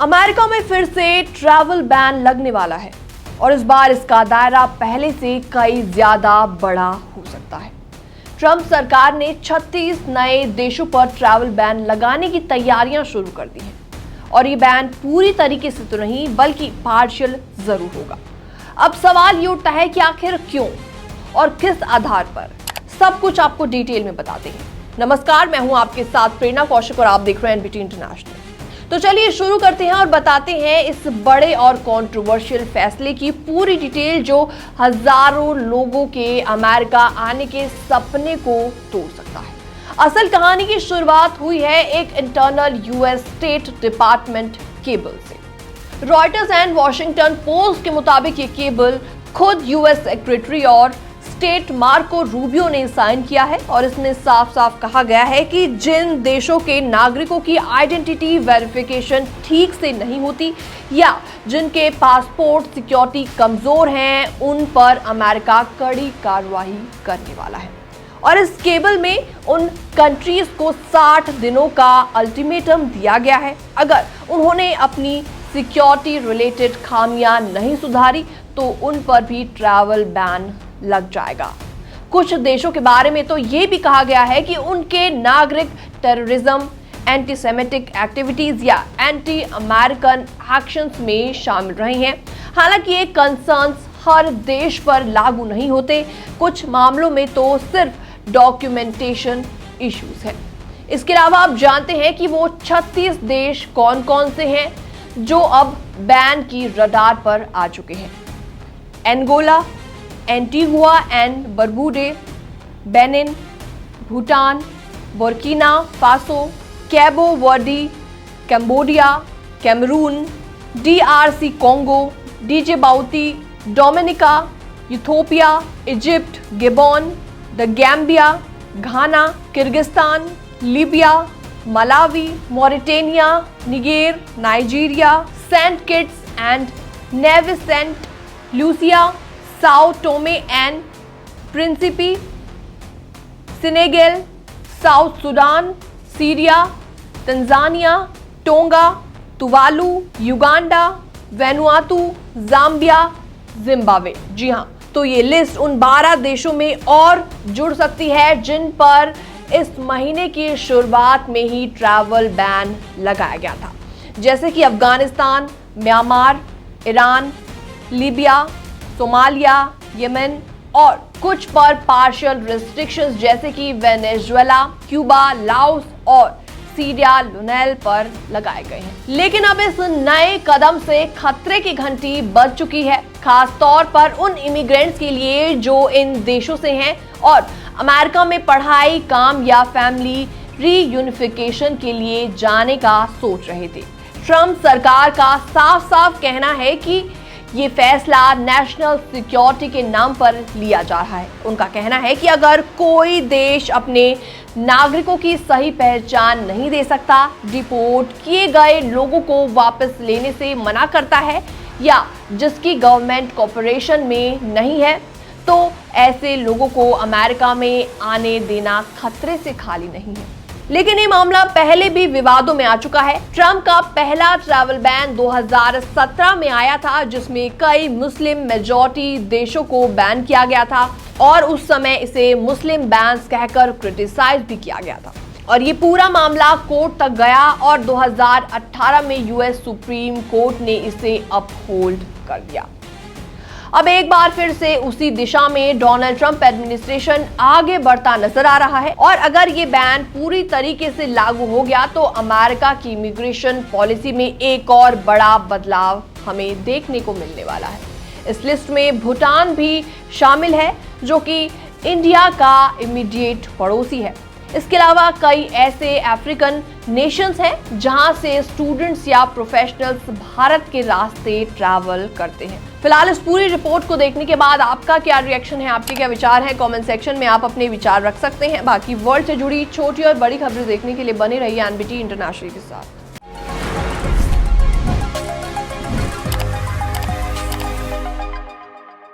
America में फिर से ट्रैवल बैन लगने वाला है और इस बार इसका दायरा पहले से कई ज्यादा बड़ा हो सकता है। ट्रंप सरकार ने 36 नए देशों पर ट्रैवल बैन लगाने की तैयारियां शुरू कर दी हैं और ये बैन पूरी तरीके से तो नहीं बल्कि पार्शियल जरूर होगा। अब सवाल ये उठता है कि आखिर क्यों और किस आधार पर, सब कुछ आपको डिटेल में बताते हैं। नमस्कार, मैं हूं आपके साथ प्रेरणा कौशिक और आप देख रहे हैं एनबीटी इंटरनेशनल। तो चलिए शुरू करते हैं और बताते हैं इस बड़े और कंट्रोवर्शियल फैसले की पूरी डिटेल जो हजारों लोगों के अमेरिका आने के सपने को तोड़ सकता है। असल कहानी की शुरुआत हुई है एक internal US state department cable से। रॉयटर्स एंड वॉशिंगटन पोस्ट के मुताबिक ये केबल खुद यूएस सेक्रेटरी और स्टेट मार्को रूबियो ने साइन किया है और इसमें साफ साफ कहा गया है कि जिन देशों के नागरिकों की आइडेंटिटी वेरिफिकेशन ठीक से नहीं होती या जिनके पासपोर्ट सिक्योरिटी कमजोर हैं उन पर अमेरिका कड़ी कार्रवाई करने वाला है। और इस केबल में उन कंट्रीज को 60 दिनों का अल्टीमेटम दिया गया है। अगर उन्होंने अपनी सिक्योरिटी रिलेटेड खामियां नहीं सुधारी तो उन पर भी ट्रैवल बैन लग जाएगा। कुछ देशों के बारे में तो ये भी कहा गया है कि उनके नागरिक टेररिज्म, एंटीसेमेटिक एक्टिविटीज या एंटी अमेरिकन एक्शंस में शामिल रहे हैं। हालांकि ये कंसर्न्स हर देश पर लागू नहीं होते, कुछ मामलों में तो सिर्फ डॉक्यूमेंटेशन इश्यूज है। इसके अलावा आप जानते हैं कि वो 36 देश कौन कौन से हैं जो अब बैन की रडार पर आ चुके हैं। Angola, Antigua and Barbuda, Benin, Bhutan, Burkina Faso, Cabo Verde, Cambodia, Cameroon, DRC Congo, Djibouti, Dominica, Ethiopia, Egypt, Gabon, the Gambia, Ghana, Kyrgyzstan, Libya, Malawi, Mauritania, Niger, Nigeria, Saint Kitts and Nevis, Saint Lucia, Sao Tome and Principe, Senegal, South Sudan, Syria, Tanzania, Tonga, Tuvalu, Uganda, Vanuatu, Zambia, Zimbabwe. जी हाँ, तो ये list उन 12 देशों में और जुड़ सकती है जिन पर इस महीने की शुरुआत में ही ट्रैवल बैन लगाया गया था, जैसे कि Afghanistan, Myanmar, Iran, Libya, Somalia, Yemen और कुछ पर पार्शियल रिस्ट्रिक्शंस जैसे कि वेनेजुएला, क्यूबा, लाओस और सीरिया लुनेल पर लगाए गए हैं। लेकिन अब इस नए कदम से खतरे की घंटी बज चुकी है, खास तौर पर उन इमिग्रेंट्स के लिए जो इन देशों से हैं और अमेरिका में पढ़ाई, काम या फैमिली रीयूनिफिकेशन के लिए जाने का सोच रहे थे। ट्रंप सरकार का साफ साफ कहना है कि ये फैसला नेशनल सिक्योरिटी के नाम पर लिया जा रहा है। उनका कहना है कि अगर कोई देश अपने नागरिकों की सही पहचान नहीं दे सकता, डिपोर्ट किए गए लोगों को वापस लेने से मना करता है या जिसकी गवर्नमेंट कॉर्पोरेशन में नहीं है, तो ऐसे लोगों को अमेरिका में आने देना खतरे से खाली नहीं है। लेकिन ये मामला पहले भी विवादों में आ चुका है। ट्रंप का पहला ट्रैवल बैन 2017 में आया था जिसमें कई मुस्लिम मेजॉरिटी देशों को बैन किया गया था और उस समय इसे मुस्लिम बैन्स कहकर क्रिटिसाइज भी किया गया था और ये पूरा मामला कोर्ट तक गया और 2018 में यूएस सुप्रीम कोर्ट ने इसे अपहोल्ड कर दिया। अब एक बार फिर से उसी दिशा में डोनाल्ड ट्रंप एडमिनिस्ट्रेशन आगे बढ़ता नजर आ रहा है और अगर ये बैन पूरी तरीके से लागू हो गया तो अमेरिका की इमिग्रेशन पॉलिसी में एक और बड़ा बदलाव हमें देखने को मिलने वाला है। इस लिस्ट में भूटान भी शामिल है जो कि इंडिया का इमीडिएट पड़ोसी है। इसके अलावा कई ऐसे अफ्रीकन नेशंस हैं जहां से स्टूडेंट्स या प्रोफेशनल्स भारत के रास्ते ट्रैवल करते हैं। फिलहाल इस पूरी रिपोर्ट को देखने के बाद आपका क्या रिएक्शन है, आपके क्या विचार हैं? कमेंट सेक्शन में आप अपने विचार रख सकते हैं। बाकी वर्ल्ड से जुड़ी छोटी और बड़ी खबरें देखने के लिए बने रहिए एनबीटी इंटरनेशनल के साथ।